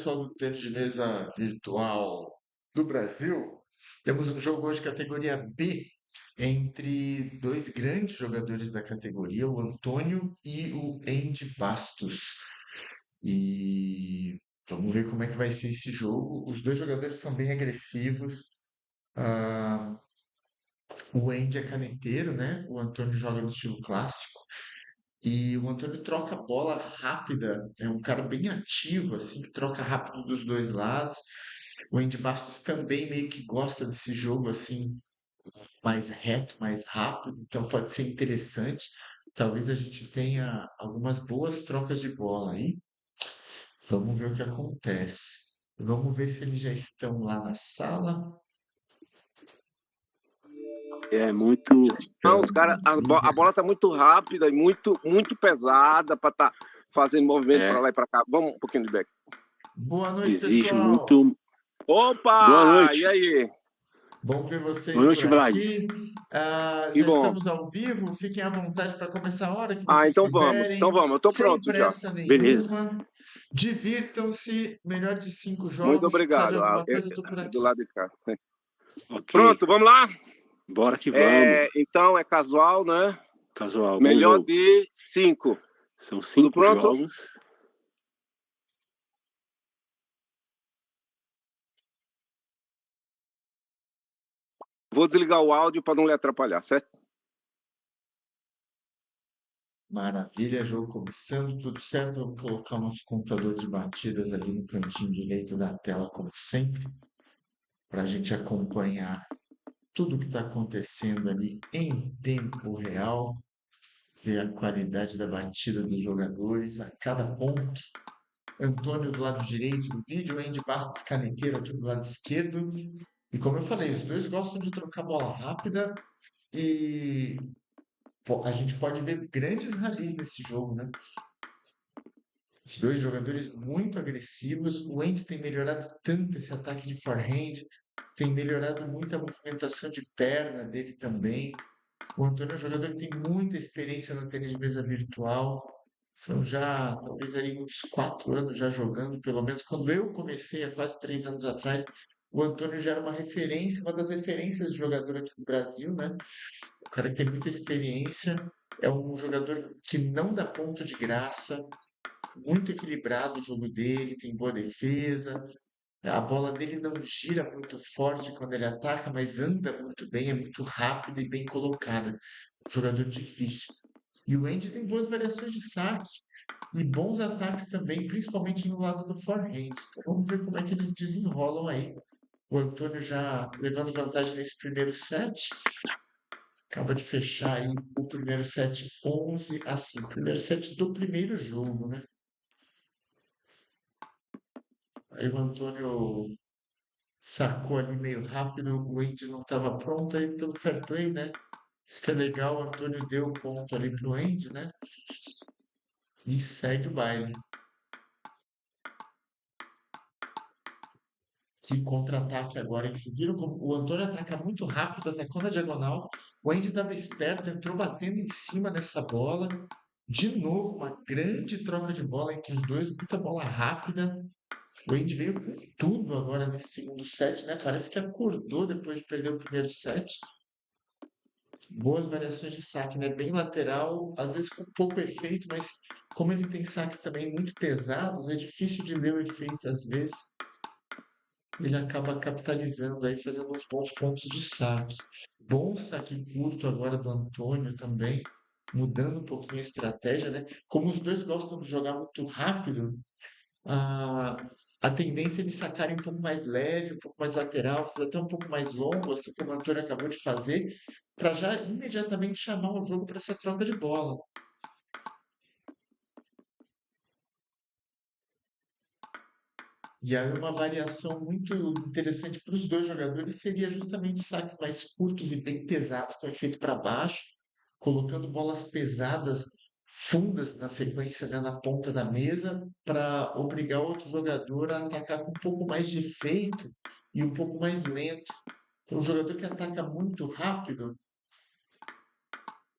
pessoal do tênis de mesa virtual do Brasil. Temos um jogo hoje categoria B entre dois grandes jogadores da categoria, o Antônio e o Andy Bastos. E vamos ver como é que vai ser esse jogo. Os dois jogadores são bem agressivos. Ah, o Andy é caneteiro, né? O Antônio joga no estilo clássico. E o Antônio troca a bola rápida, é um cara bem ativo, assim, que troca rápido dos dois lados. O Andy Bastos também meio que gosta desse jogo, assim, mais reto, mais rápido, então pode ser interessante. Talvez a gente tenha algumas boas trocas de bola aí. Vamos ver o que acontece. Vamos ver se eles já estão lá na sala. É muito. Já Não, estão, os caras, maravilha. a bola tá muito rápida e muito pesada para estar fazendo movimento para É, lá e para cá. Vamos um pouquinho de back. Boa noite, exige pessoal. muito. Boa Opa! noite. E aí? Bom ver vocês Boa por noite, Vlad. aqui. Que Já bom. estamos ao vivo. Fiquem à vontade para começar a hora que Ah, vocês então vamos. quiserem, Então vamos. Eu tô sem pronto já. pressa Beleza. nenhuma. Divirtam-se. Melhor de 5 Muito jogos. Se precisar de obrigado. alguma coisa, eu estou por Do aqui. lado de cá. Ok. Pronto, vamos lá? Bora que vamos. Então é casual, né? Casual, bom Melhor jogo. de 5. São Tudo 5 pronto? jogos. Vou desligar o áudio para não lhe atrapalhar, certo? Maravilha, jogo começando, tudo certo. Eu vou colocar o nosso computador de batidas ali no cantinho direito da tela, como sempre, para a gente acompanhar tudo que está acontecendo ali em tempo real, ver a qualidade da batida dos jogadores a cada ponto. Antônio do lado direito do vídeo, Andy Bastos caneteiro aqui do lado esquerdo. E como eu falei, os dois gostam de trocar bola rápida e a gente pode ver grandes ralis nesse jogo, né? Os dois jogadores muito agressivos. O Andy tem melhorado tanto esse ataque de forehand, tem melhorado muito a movimentação de perna dele também. O Antônio é um jogador que tem muita experiência no tênis de mesa virtual. São já, talvez aí uns 4 anos já jogando, pelo menos quando eu comecei há quase 3 anos atrás, o Antônio já era uma referência, uma das referências de jogador aqui no Brasil, né? O cara que tem muita experiência, é um jogador que não dá ponto de graça, muito equilibrado o jogo dele, tem boa defesa, a bola dele não gira muito forte quando ele ataca, mas anda muito bem, é muito rápida e bem colocada. Um jogador difícil. E o Andy tem boas variações de saque e bons ataques também, principalmente no lado do forehand. Então vamos ver como é que eles desenrolam aí. O Antônio já levando vantagem nesse primeiro set. Acaba de fechar aí o primeiro set 11-5. Primeiro set do primeiro jogo, né? Aí o Antônio sacou ali meio rápido, o Andy não estava pronto aí pelo fair play, né? Isso que é legal, o Antônio deu o ponto ali pro Andy, né? E segue o baile. Que contra-ataque agora. Eles viram como o Antônio ataca muito rápido, atacou na diagonal. O Andy estava esperto, entrou batendo em cima dessa bola. De novo, uma grande troca de bola entre os dois, muita bola rápida. O Andy veio com tudo agora nesse segundo set, né? Parece que acordou depois de perder o primeiro set. Boas variações de saque, né? Bem lateral, às vezes com pouco efeito, mas como ele tem saques também muito pesados, é difícil de ler o efeito às vezes. Ele acaba capitalizando aí, fazendo uns bons pontos de saque. Bom saque curto agora do Antônio também, mudando um pouquinho a estratégia, né? Como os dois gostam de jogar muito rápido, a, a tendência é eles sacarem um pouco mais leve, um pouco mais lateral, às vezes até um pouco mais longo, assim como o Antônio acabou de fazer, para já imediatamente chamar o jogo para essa troca de bola. E aí uma variação muito interessante para os dois jogadores seria justamente saques mais curtos e bem pesados, com efeito para baixo, colocando bolas pesadas, fundas na sequência, né, na ponta da mesa, para obrigar o outro jogador a atacar com um pouco mais de efeito e um pouco mais lento. Então, um jogador que ataca muito rápido,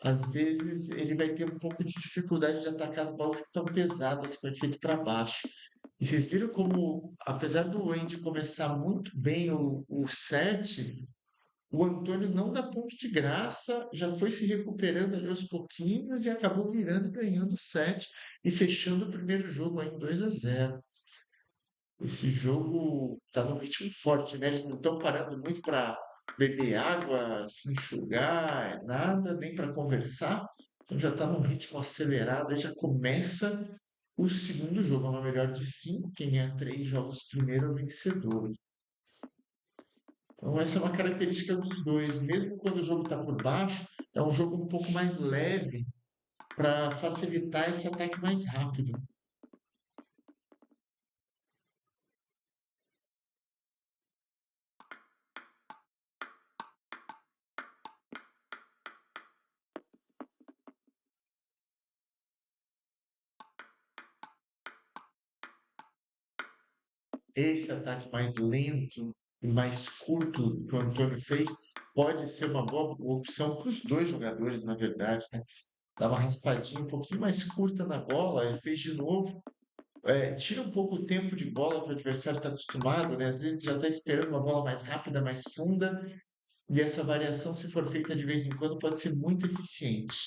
às vezes ele vai ter um pouco de dificuldade de atacar as bolas que estão pesadas, com efeito para baixo. E vocês viram como, apesar do Andy começar muito bem o set, o Antônio não dá ponto de graça, já foi se recuperando ali aos pouquinhos e acabou virando e ganhando o set e fechando o primeiro jogo aí em 2-0. Esse jogo tá num ritmo forte, né? Eles não estão parando muito para beber água, se enxugar, nada, nem para conversar. Então já tá num ritmo acelerado, aí já começa o segundo jogo, é uma melhor de 5. Quem ganha 3 jogos primeiro é o vencedor. Então essa é uma característica dos dois. Mesmo quando o jogo está por baixo, é um jogo um pouco mais leve para facilitar esse ataque mais rápido. Esse ataque mais lento e mais curto que o Antônio fez pode ser uma boa opção para os dois jogadores, na verdade, né? Dá uma raspadinha um pouquinho mais curta na bola, ele fez de novo. Tira um pouco o tempo de bola que o adversário está acostumado, né? Às vezes já está esperando uma bola mais rápida, mais funda, e essa variação, se for feita de vez em quando, pode ser muito eficiente.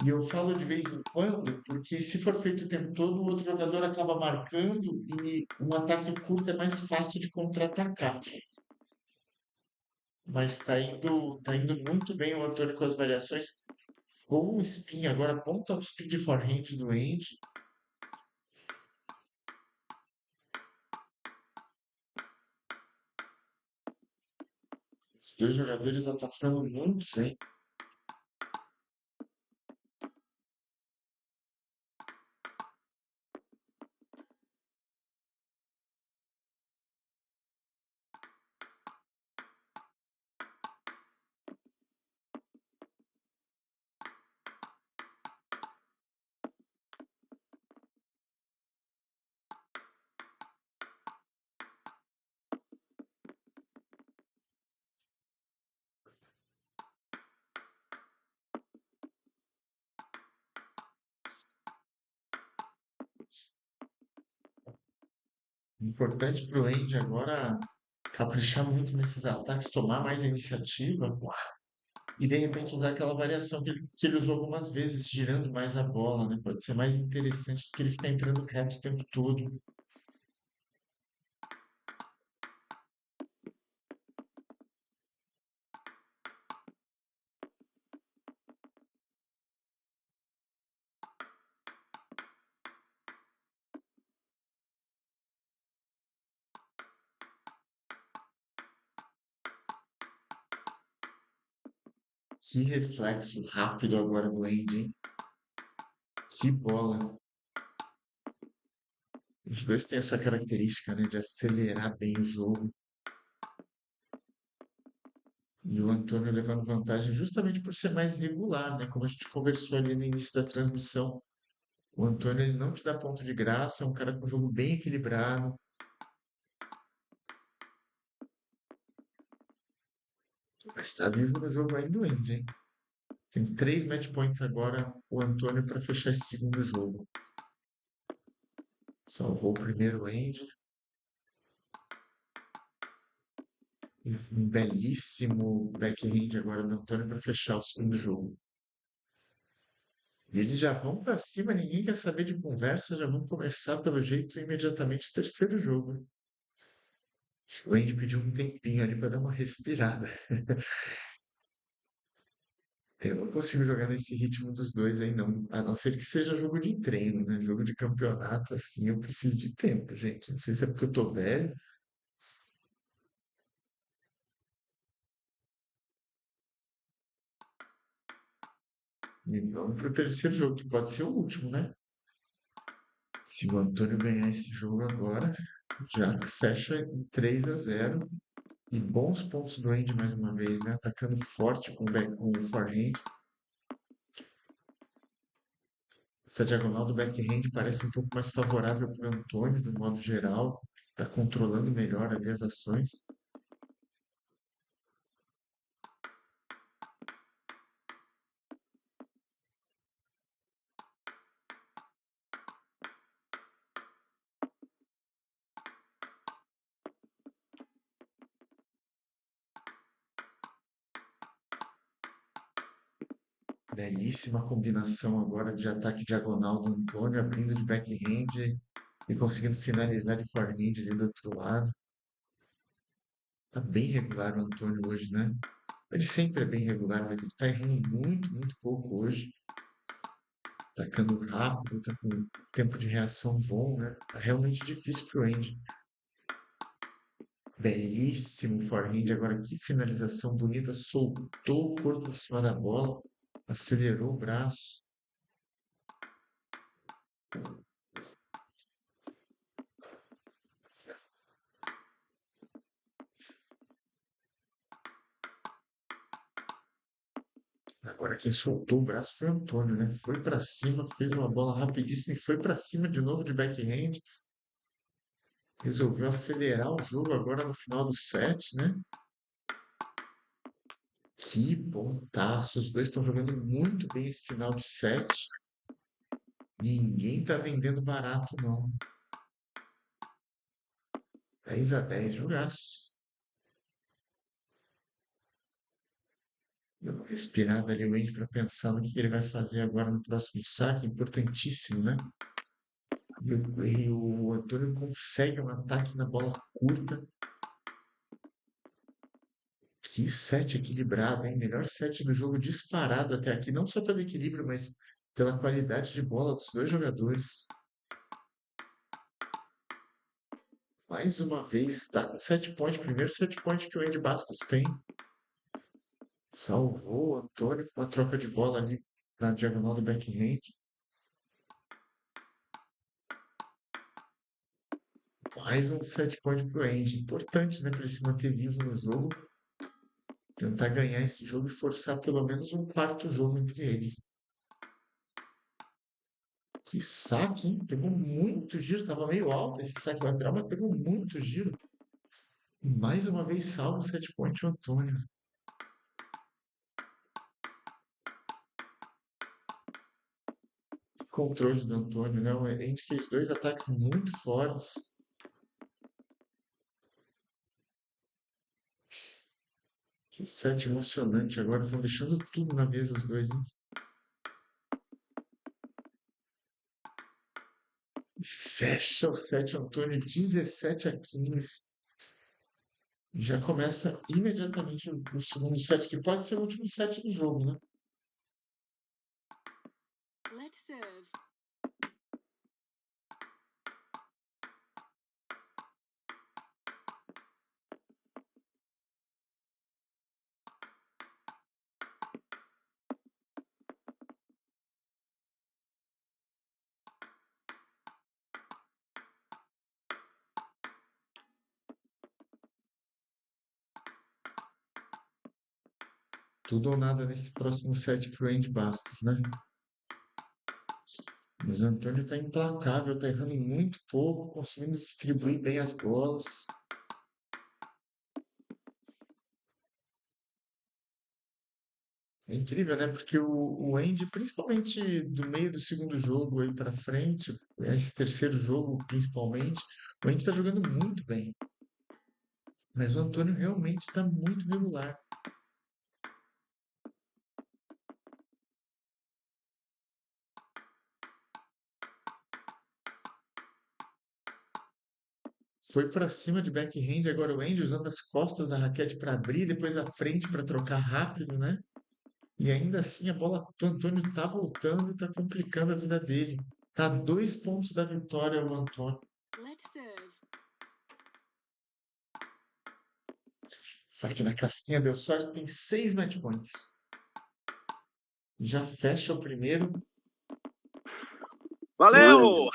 E eu falo de vez em quando, porque se for feito o tempo todo, o outro jogador acaba marcando e um ataque curto é mais fácil de contra-atacar. Mas tá indo muito bem o Antônio com as variações. Com o spin agora, ponta o spin de forehand do Andy. Os dois jogadores atacando muito bem. Importante para o Andy agora caprichar muito nesses ataques, tomar mais a iniciativa e de repente usar aquela variação que ele usou algumas vezes, girando mais a bola, né? Pode ser mais interessante do que ele ficar entrando reto o tempo todo. Que reflexo rápido agora do Andy, hein? Que bola. Os dois têm essa característica, né, de acelerar bem o jogo. E o Antônio levando vantagem justamente por ser mais regular, né? Como a gente conversou ali no início da transmissão. O Antônio ele não te dá ponto de graça, é um cara com um jogo bem equilibrado. Mas está vivo no jogo ainda o Andy, hein? Tem 3 match points agora o Antônio para fechar esse segundo jogo. Salvou o primeiro Andy. E um belíssimo backhand agora do Antônio para fechar o segundo jogo. E eles já vão para cima, ninguém quer saber de conversa, já vão começar pelo jeito imediatamente o terceiro jogo. O Andy pediu um tempinho ali para dar uma respirada. Eu não consigo jogar nesse ritmo dos dois aí, não. A não ser que seja jogo de treino, né? Jogo de campeonato, assim, eu preciso de tempo, gente. Não sei se é porque eu tô velho. E vamos pro terceiro jogo, que pode ser o último, né? Se o Antônio ganhar esse jogo agora, já fecha em 3-0. E bons pontos do Andy mais uma vez, né? Atacando forte com o forehand. Essa diagonal do backhand parece um pouco mais favorável para o Antônio, do modo geral. Está controlando melhor ali as ações. Belíssima combinação agora de ataque diagonal do Antônio, abrindo de backhand e conseguindo finalizar de forehand ali do outro lado. Tá bem regular o Antônio hoje, né? Ele sempre é bem regular, mas ele tá errando muito, muito pouco hoje. Atacando rápido, tá com tempo de reação bom, né? Tá realmente difícil pro Andy. Belíssimo forehand. Agora que finalização bonita. Soltou o corpo em cima da bola. Acelerou o braço. Agora quem soltou o braço foi o Antônio, né? Foi para cima, fez uma bola rapidíssima e foi para cima de novo de backhand. Resolveu acelerar o jogo agora no final do set, né? Que pontaço! Os dois estão jogando muito bem esse final de set. Ninguém tá vendendo barato, não. 10-10, jogaço. Deu uma respirada ali o Andy para pensar no que ele vai fazer agora no próximo saque. Importantíssimo, né? E o Antônio consegue um ataque na bola curta. Que set equilibrado, hein? Melhor set do jogo disparado até aqui. Não só pelo equilíbrio, mas pela qualidade de bola dos dois jogadores. Mais uma vez, tá com 7 pontos. Primeiro 7 pontos que o Andy Bastos tem. Salvou o Antônio com uma troca de bola ali na diagonal do backhand. Mais um 7 pontos pro Andy. Importante, né? Para ele se manter vivo no jogo. Tentar ganhar esse jogo e forçar pelo menos um quarto jogo entre eles. Que saque, hein? Pegou muito giro. Tava meio alto esse saque lateral, mas pegou muito giro. E mais uma vez salva o 7 pontos o Antônio. Controle do Antônio, né? A gente fez 2 ataques muito fortes. Que set emocionante agora. Estão deixando tudo na mesa os dois, hein? Fecha o set, Antônio, 17-15. Já começa imediatamente o segundo set, que pode ser o último set do jogo, né? Let's serve. Tudo ou nada nesse próximo set pro Andy Bastos, né? Mas o Antônio tá implacável, tá errando muito pouco, conseguindo distribuir bem as bolas. É incrível, né? Porque o Andy, principalmente do meio do segundo jogo aí pra frente, esse terceiro jogo principalmente, o Andy tá jogando muito bem. Mas o Antônio realmente tá muito regular. Foi para cima de backhand, agora o Andy usando as costas da raquete para abrir, depois a frente para trocar rápido, né? E ainda assim a bola do Antônio tá voltando e tá complicando a vida dele. Tá a 2 pontos da vitória o Antônio. Let's serve. Saque na casquinha, deu sorte, tem 6 match points. Já fecha o primeiro. Valeu! Muito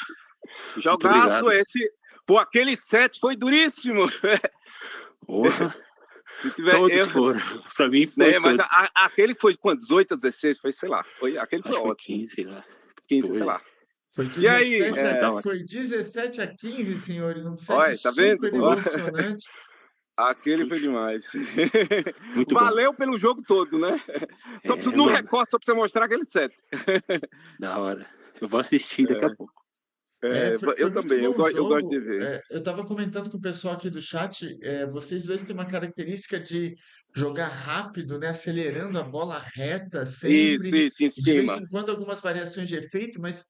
Jogaço obrigado. esse. Pô, aquele set foi duríssimo. Porra, Se tiver todos erro, foram. Pra mim foi né? Mas todos. aquele foi quanto? 18 a 16? Foi, sei lá. Aquele foi Acho que foi ótimo. 15, sei lá. 15, Foi. sei lá. Foi E aí? 17 Da hora. foi 17-15, senhores. Um set Olha, tá vendo? super emocionante. Aquele foi demais. Muito bom. Valeu pelo jogo todo, né? Só preciso de um mano. recorte só pra você mostrar aquele set. Da hora. Eu vou assistir daqui a pouco. Foi Eu muito também, bom o eu gosto jogo. de ver. Eu estava comentando com o pessoal aqui do chat, vocês dois têm uma característica de jogar rápido, né? Acelerando a bola reta sempre. Isso, em De vez cima. em quando algumas variações de efeito, mas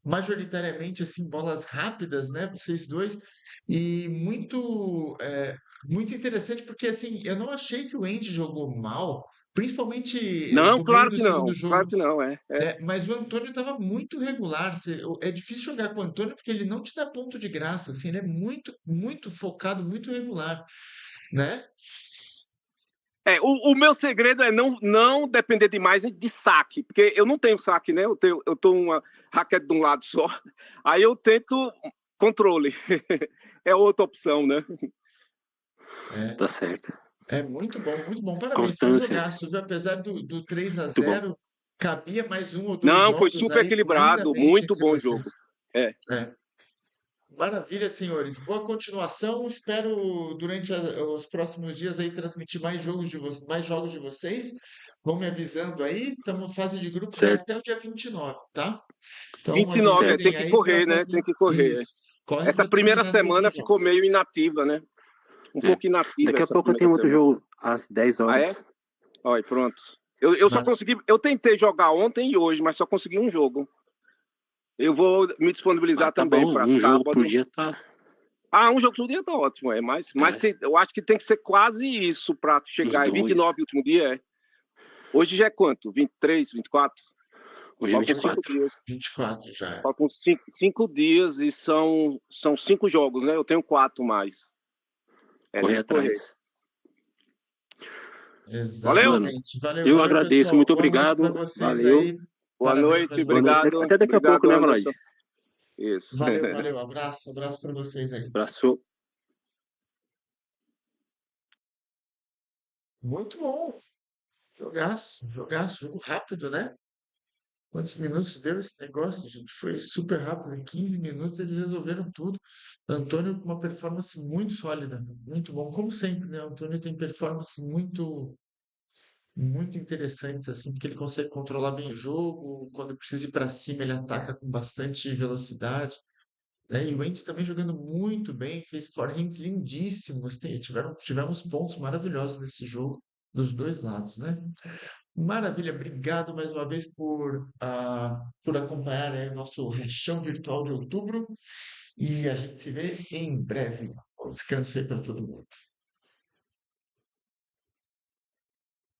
majoritariamente assim bolas rápidas, né? Vocês dois. E muito interessante porque assim eu não achei que o Andy jogou mal, principalmente Não, do meio do segundo claro jogo. que não, Mas o Antônio estava muito regular. É difícil jogar com o Antônio porque ele não te dá ponto de graça. Assim, ele é muito focado, muito regular, né? O meu segredo é não depender demais de saque, porque eu não tenho saque, né? Eu tô uma raquete de um lado só. Aí eu tento controle. É outra opção, né? É, Tá certo. é muito bom, muito bom. Parabéns, foi um Constância. jogaço, viu? Apesar do 3 a Muito bom. 0, cabia mais um ou dois Não, foi jogos super aí equilibrado, lindamente muito entre bom jogo. vocês. É. É. Maravilha, senhores. Boa continuação. Espero durante os próximos dias aí transmitir mais jogos de vocês. Vão me avisando aí. Estamos fase de grupo já é Certo, até o dia 29, tá? Então 29, tem agilizem que aí para correr, né? fazer Tem que correr. isso. Corre Essa para primeira terminar todos semana os ficou jogos. meio inativa, né? Um é. pouco inativa Daqui a essa pouco eu primeira tenho outro semana. jogo às 10 Ah, horas. é? Olha, pronto. Eu só Mar- consegui. Eu tentei jogar ontem e hoje, mas só consegui um jogo. Eu vou me disponibilizar Mas tá também bom, para um jogo por sábado. dia tá. Um jogo por dia tá ótimo, mas É, eu acho que tem que ser quase isso para uns chegar. É dois. 29 o último dia, é. Hoje já é quanto? 23, 24? Hoje é Faltam Hoje é 5 24. dias. 24 já. Faltam cinco dias e são 5 jogos, né? Eu tenho 4 mais. Correr Tem que correr. atrás. Valeu? Mano, Exatamente. Valeu, eu valeu, agradeço, pessoal. muito Boa noite para obrigado. vocês Valeu. aí. Boa Parabéns noite, mais uma Boa noite. obrigado. vez. Até daqui a pouco, Obrigado, né, Anderson. Manoel? Isso. Valeu, valeu. Abraço, abraço para vocês aí. Abraço. Muito bom. Jogaço, jogaço, jogo rápido, né? Quantos minutos deu esse negócio, gente? Foi super rápido. Em 15 minutos eles resolveram tudo. Antônio com uma performance muito sólida, muito bom. Como sempre, né? O Antônio tem performances muito interessantes, assim, porque ele consegue controlar bem o jogo. Quando precisa ir para cima, ele ataca com bastante velocidade, né? E o Andy também jogando muito bem, fez forehands lindíssimos. Tivemos pontos maravilhosos nesse jogo, dos dois lados, né? Maravilha, obrigado mais uma vez por acompanhar aí o nosso rechão virtual de outubro e a gente se vê em breve. Bom descanso aí para todo mundo.